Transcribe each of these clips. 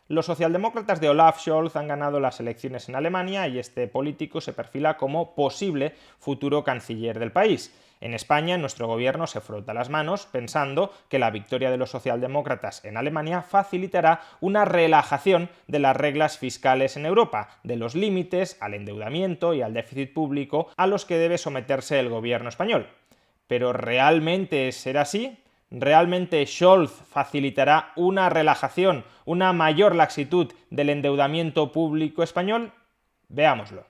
Los socialdemócratas de Olaf Scholz han ganado las elecciones en Alemania y este político se perfila como posible futuro canciller del país. En España, nuestro gobierno se frota las manos pensando que la victoria de los socialdemócratas en Alemania facilitará una relajación de las reglas fiscales en Europa, de los límites al endeudamiento y al déficit público a los que debe someterse el gobierno español. ¿Pero realmente será así? ¿Realmente Scholz facilitará una relajación, una mayor laxitud del endeudamiento público español? Veámoslo.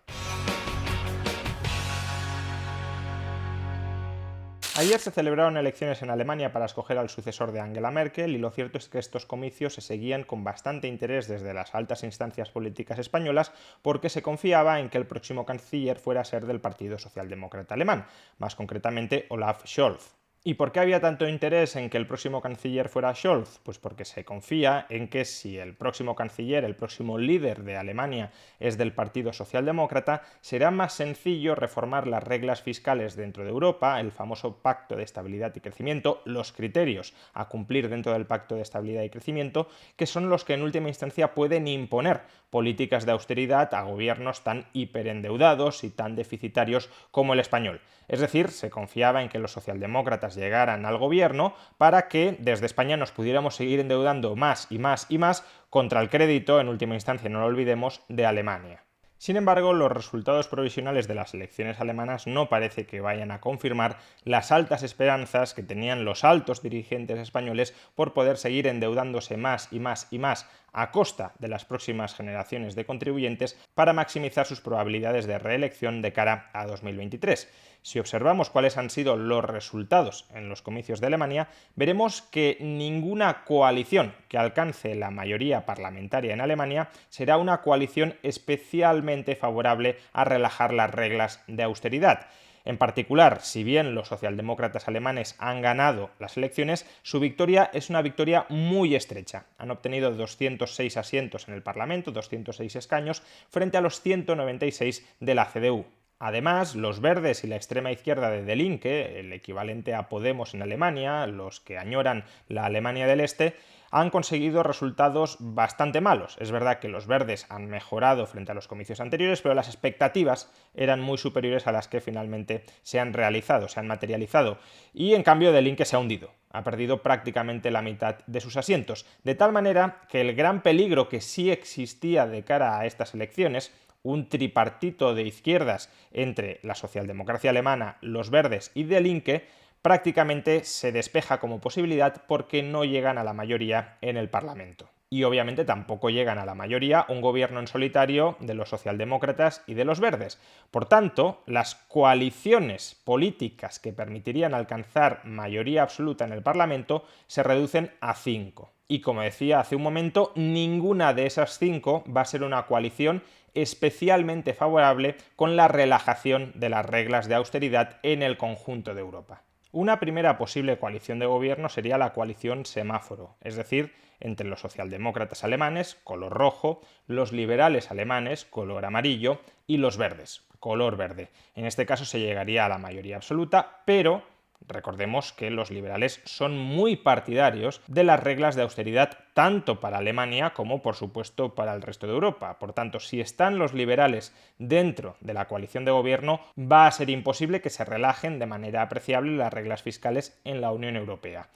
Ayer se celebraron elecciones en Alemania para escoger al sucesor de Angela Merkel y lo cierto es que estos comicios se seguían con bastante interés desde las altas instancias políticas españolas porque se confiaba en que el próximo canciller fuera a ser del Partido Socialdemócrata Alemán, más concretamente Olaf Scholz. ¿Y por qué había tanto interés en que el próximo canciller fuera Scholz? Pues porque se confía en que si el próximo canciller, el próximo líder de Alemania es del Partido Socialdemócrata, será más sencillo reformar las reglas fiscales dentro de Europa, el famoso Pacto de Estabilidad y Crecimiento, los criterios a cumplir dentro del Pacto de Estabilidad y Crecimiento, que son los que en última instancia pueden imponer políticas de austeridad a gobiernos tan hiperendeudados y tan deficitarios como el español. Es decir, se confiaba en que los socialdemócratas llegaran al gobierno para que desde España nos pudiéramos seguir endeudando más y más y más contra el crédito, en última instancia, no lo olvidemos, de Alemania. Sin embargo, los resultados provisionales de las elecciones alemanas no parece que vayan a confirmar las altas esperanzas que tenían los altos dirigentes españoles por poder seguir endeudándose más y más y más a costa de las próximas generaciones de contribuyentes para maximizar sus probabilidades de reelección de cara a 2023. Si observamos cuáles han sido los resultados en los comicios de Alemania, veremos que ninguna coalición que alcance la mayoría parlamentaria en Alemania será una coalición especialmente favorable a relajar las reglas de austeridad. En particular, si bien los socialdemócratas alemanes han ganado las elecciones, su victoria es una victoria muy estrecha. Han obtenido 206 asientos en el Parlamento, 206 escaños, frente a los 196 de la CDU. Además, los verdes y la extrema izquierda de Die Linke, el equivalente a Podemos en Alemania, los que añoran la Alemania del Este, han conseguido resultados bastante malos. Es verdad que los verdes han mejorado frente a los comicios anteriores, pero las expectativas eran muy superiores a las que finalmente se han realizado, se han materializado. Y en cambio Die Linke se ha hundido. Ha perdido prácticamente la mitad de sus asientos. De tal manera que el gran peligro que sí existía de cara a estas elecciones, un tripartito de izquierdas entre la socialdemocracia alemana, los verdes y Die Linke, prácticamente se despeja como posibilidad porque no llegan a la mayoría en el Parlamento. Y obviamente tampoco llegan a la mayoría un gobierno en solitario de los socialdemócratas y de los verdes. Por tanto, las coaliciones políticas que permitirían alcanzar mayoría absoluta en el Parlamento se reducen a 5. Y como decía hace un momento, ninguna de esas 5 va a ser una coalición especialmente favorable con la relajación de las reglas de austeridad en el conjunto de Europa. Una primera posible coalición de gobierno sería la coalición semáforo, es decir, entre los socialdemócratas alemanes, color rojo, los liberales alemanes, color amarillo, y los verdes, color verde. En este caso se llegaría a la mayoría absoluta, pero recordemos que los liberales son muy partidarios de las reglas de austeridad tanto para Alemania como, por supuesto, para el resto de Europa. Por tanto, si están los liberales dentro de la coalición de gobierno, va a ser imposible que se relajen de manera apreciable las reglas fiscales en la Unión Europea.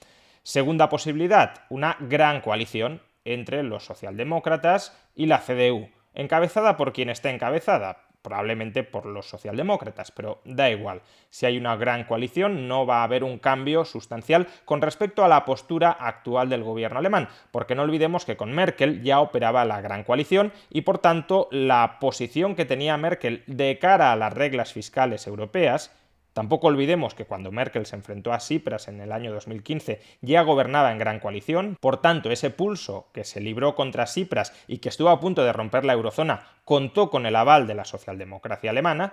Segunda posibilidad, una gran coalición entre los socialdemócratas y la CDU, encabezada por quien esté encabezada, probablemente por los socialdemócratas, pero da igual. Si hay una gran coalición, no va a haber un cambio sustancial con respecto a la postura actual del gobierno alemán, porque no olvidemos que con Merkel ya operaba la gran coalición y, por tanto, la posición que tenía Merkel de cara a las reglas fiscales europeas. Tampoco olvidemos que cuando Merkel se enfrentó a Tsipras en el año 2015 ya gobernaba en gran coalición, por tanto ese pulso que se libró contra Tsipras y que estuvo a punto de romper la eurozona contó con el aval de la socialdemocracia alemana.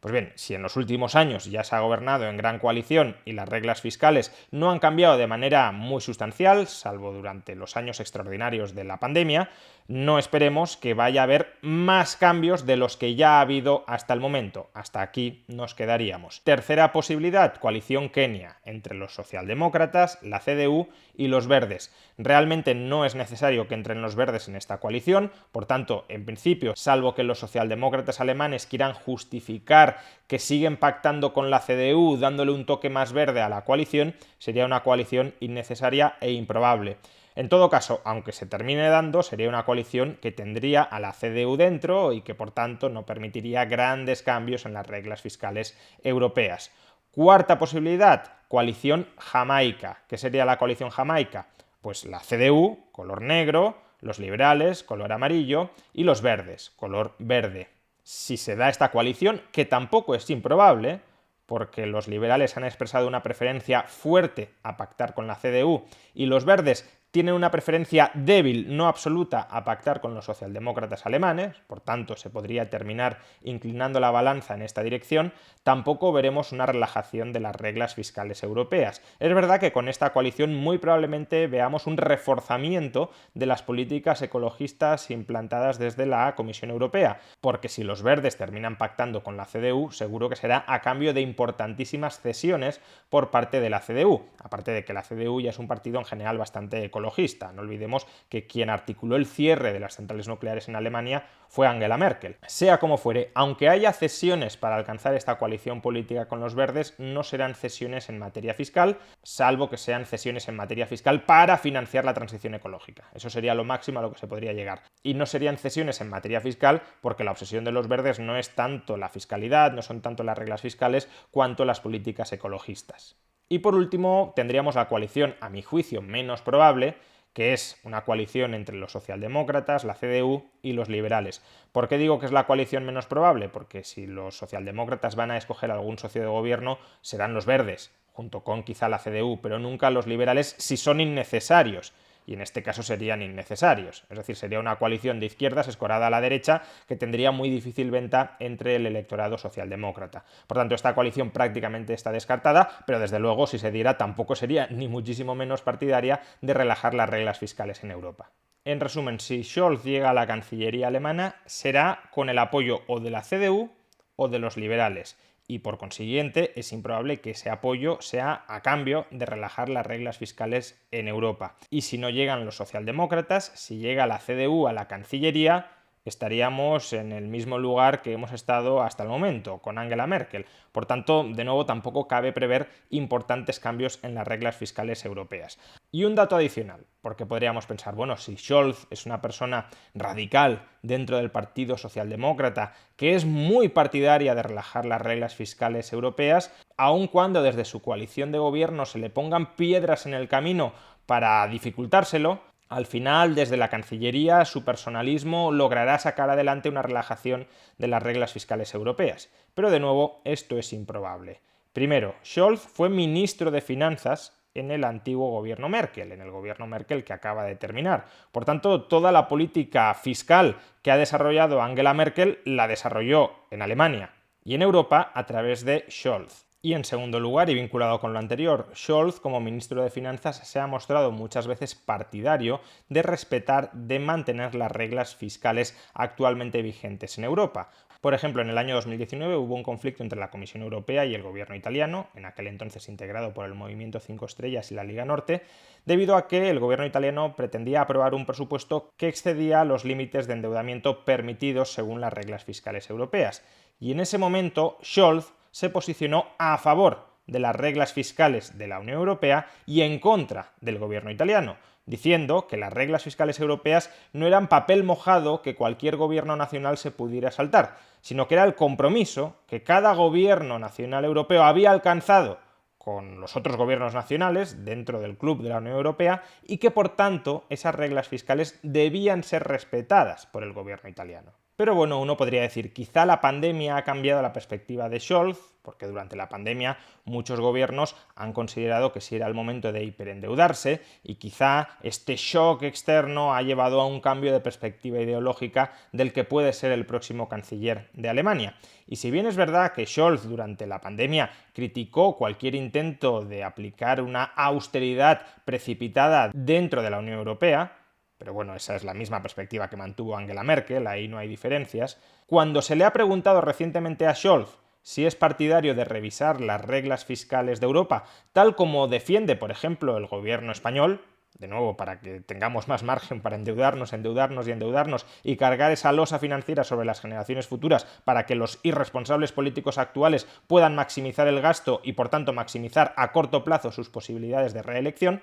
Pues bien, si en los últimos años ya se ha gobernado en gran coalición y las reglas fiscales no han cambiado de manera muy sustancial, salvo durante los años extraordinarios de la pandemia, no esperemos que vaya a haber más cambios de los que ya ha habido hasta el momento. Hasta aquí nos quedaríamos. Tercera posibilidad, coalición Kenia, entre los socialdemócratas, la CDU y los verdes. Realmente no es necesario que entren los verdes en esta coalición, por tanto, en principio, salvo que los socialdemócratas alemanes quieran justificar que siguen pactando con la CDU dándole un toque más verde a la coalición, sería una coalición innecesaria e improbable. En todo caso, aunque se termine dando, sería una coalición que tendría a la CDU dentro y que por tanto no permitiría grandes cambios en las reglas fiscales europeas. Cuarta posibilidad, coalición jamaica. ¿Qué sería la coalición jamaica? Pues la CDU, color negro, los liberales, color amarillo, y los verdes, color verde. Si se da esta coalición, que tampoco es improbable, porque los liberales han expresado una preferencia fuerte a pactar con la CDU y los verdes tienen una preferencia débil, no absoluta, a pactar con los socialdemócratas alemanes, por tanto se podría terminar inclinando la balanza en esta dirección, tampoco veremos una relajación de las reglas fiscales europeas. Es verdad que con esta coalición muy probablemente veamos un reforzamiento de las políticas ecologistas implantadas desde la Comisión Europea, porque si los verdes terminan pactando con la CDU, seguro que será a cambio de importantísimas cesiones por parte de la CDU, aparte de que la CDU ya es un partido en general bastante ecologista. No olvidemos que quien articuló el cierre de las centrales nucleares en Alemania fue Angela Merkel. Sea como fuere, aunque haya cesiones para alcanzar esta coalición política con los verdes, no serán cesiones en materia fiscal, salvo que sean cesiones en materia fiscal para financiar la transición ecológica. Eso sería lo máximo a lo que se podría llegar. Y no serían cesiones en materia fiscal porque la obsesión de los verdes no es tanto la fiscalidad, no son tanto las reglas fiscales, cuanto las políticas ecologistas. Y por último, tendríamos la coalición, a mi juicio, menos probable, que es una coalición entre los socialdemócratas, la CDU y los liberales. ¿Por qué digo que es la coalición menos probable? Porque si los socialdemócratas van a escoger algún socio de gobierno, serán los verdes, junto con quizá la CDU, pero nunca los liberales si son innecesarios. Y en este caso serían innecesarios. Es decir, sería una coalición de izquierdas escorada a la derecha que tendría muy difícil venta entre el electorado socialdemócrata. Por tanto, esta coalición prácticamente está descartada, pero desde luego, si se diera, tampoco sería ni muchísimo menos partidaria de relajar las reglas fiscales en Europa. En resumen, si Scholz llega a la Cancillería alemana, será con el apoyo o de la CDU o de los liberales. Y por consiguiente es improbable que ese apoyo sea a cambio de relajar las reglas fiscales en Europa. Y si no llegan los socialdemócratas, si llega la CDU a la Cancillería, estaríamos en el mismo lugar que hemos estado hasta el momento, con Angela Merkel. Por tanto, de nuevo, tampoco cabe prever importantes cambios en las reglas fiscales europeas. Y un dato adicional, porque podríamos pensar, bueno, si Scholz es una persona radical dentro del Partido Socialdemócrata, que es muy partidaria de relajar las reglas fiscales europeas, aun cuando desde su coalición de gobierno se le pongan piedras en el camino para dificultárselo, al final, desde la Cancillería, su personalismo logrará sacar adelante una relajación de las reglas fiscales europeas. Pero de nuevo, esto es improbable. Primero, Scholz fue ministro de Finanzas en el antiguo gobierno Merkel, en el gobierno Merkel que acaba de terminar. Por tanto, toda la política fiscal que ha desarrollado Angela Merkel la desarrolló en Alemania y en Europa a través de Scholz. Y en segundo lugar, y vinculado con lo anterior, Scholz, como ministro de Finanzas, se ha mostrado muchas veces partidario de respetar, de mantener las reglas fiscales actualmente vigentes en Europa. Por ejemplo, en el año 2019 hubo un conflicto entre la Comisión Europea y el gobierno italiano, en aquel entonces integrado por el Movimiento 5 Estrellas y la Liga Norte, debido a que el gobierno italiano pretendía aprobar un presupuesto que excedía los límites de endeudamiento permitidos según las reglas fiscales europeas. Y en ese momento, Scholz se posicionó a favor de las reglas fiscales de la Unión Europea y en contra del gobierno italiano, diciendo que las reglas fiscales europeas no eran papel mojado que cualquier gobierno nacional se pudiera saltar, sino que era el compromiso que cada gobierno nacional europeo había alcanzado con los otros gobiernos nacionales dentro del club de la Unión Europea y que por tanto esas reglas fiscales debían ser respetadas por el gobierno italiano. Pero bueno, uno podría decir, quizá la pandemia ha cambiado la perspectiva de Scholz, porque durante la pandemia muchos gobiernos han considerado que sí era el momento de hiperendeudarse y quizá este shock externo ha llevado a un cambio de perspectiva ideológica del que puede ser el próximo canciller de Alemania. Y si bien es verdad que Scholz durante la pandemia criticó cualquier intento de aplicar una austeridad precipitada dentro de la Unión Europea, pero bueno, esa es la misma perspectiva que mantuvo Angela Merkel, ahí no hay diferencias. Cuando se le ha preguntado recientemente a Scholz si es partidario de revisar las reglas fiscales de Europa, tal como defiende, por ejemplo, el gobierno español, de nuevo, para que tengamos más margen para endeudarnos, endeudarnos y endeudarnos y cargar esa losa financiera sobre las generaciones futuras para que los irresponsables políticos actuales puedan maximizar el gasto y, por tanto, maximizar a corto plazo sus posibilidades de reelección.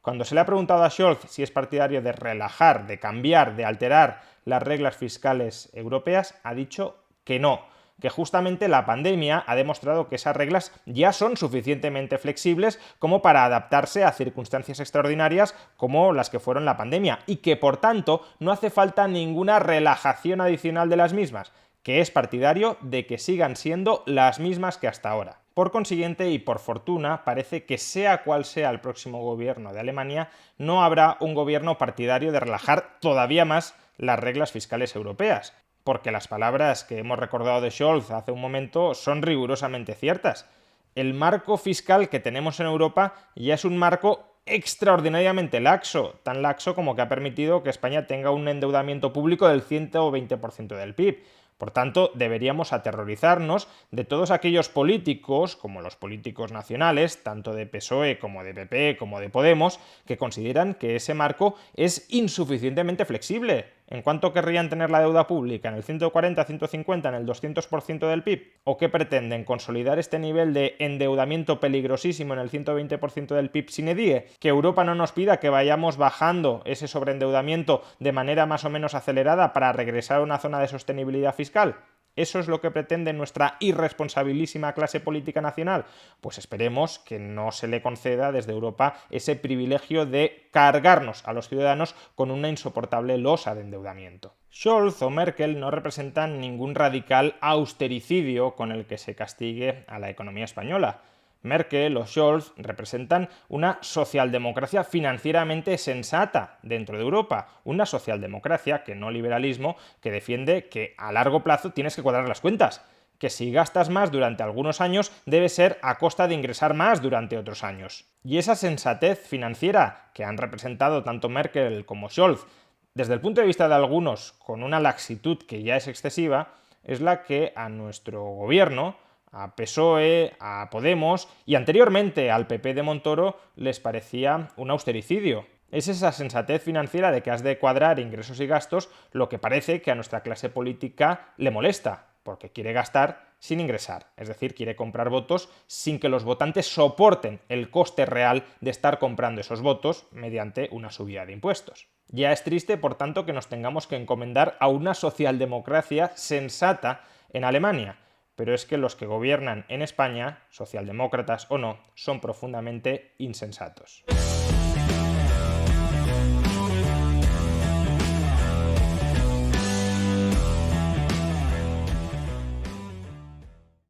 Cuando se le ha preguntado a Scholz si es partidario de relajar, de cambiar, de alterar las reglas fiscales europeas, ha dicho que no, que justamente la pandemia ha demostrado que esas reglas ya son suficientemente flexibles como para adaptarse a circunstancias extraordinarias como las que fueron la pandemia y que por tanto no hace falta ninguna relajación adicional de las mismas, que es partidario de que sigan siendo las mismas que hasta ahora. Por consiguiente, y por fortuna, parece que sea cual sea el próximo gobierno de Alemania, no habrá un gobierno partidario de relajar todavía más las reglas fiscales europeas, porque las palabras que hemos recordado de Scholz hace un momento son rigurosamente ciertas. El marco fiscal que tenemos en Europa ya es un marco extraordinariamente laxo, tan laxo como que ha permitido que España tenga un endeudamiento público del 120% del PIB. Por tanto, deberíamos aterrorizarnos de todos aquellos políticos, como los políticos nacionales, tanto de PSOE como de PP como de Podemos, que consideran que ese marco es insuficientemente flexible. ¿En cuánto querrían tener la deuda pública? ¿En el 140, 150, en el 200% del PIB? ¿O qué pretenden? ¿Consolidar este nivel de endeudamiento peligrosísimo en el 120% del PIB sine die? ¿Que Europa no nos pida que vayamos bajando ese sobreendeudamiento de manera más o menos acelerada para regresar a una zona de sostenibilidad fiscal? ¿Eso es lo que pretende nuestra irresponsabilísima clase política nacional? Pues esperemos que no se le conceda desde Europa ese privilegio de cargarnos a los ciudadanos con una insoportable losa de endeudamiento. Scholz o Merkel no representan ningún radical austericidio con el que se castigue a la economía española. Merkel o Scholz representan una socialdemocracia financieramente sensata dentro de Europa, una socialdemocracia, que no liberalismo, que defiende que a largo plazo tienes que cuadrar las cuentas, que si gastas más durante algunos años debe ser a costa de ingresar más durante otros años. Y esa sensatez financiera que han representado tanto Merkel como Scholz, desde el punto de vista de algunos con una laxitud que ya es excesiva, es la que a nuestro gobierno, a PSOE, a Podemos y anteriormente al PP de Montoro les parecía un austericidio. Es esa sensatez financiera de que has de cuadrar ingresos y gastos lo que parece que a nuestra clase política le molesta, porque quiere gastar sin ingresar, es decir, quiere comprar votos sin que los votantes soporten el coste real de estar comprando esos votos mediante una subida de impuestos. Ya es triste, por tanto, que nos tengamos que encomendar a una socialdemocracia sensata en Alemania, pero es que los que gobiernan en España, socialdemócratas o no, son profundamente insensatos.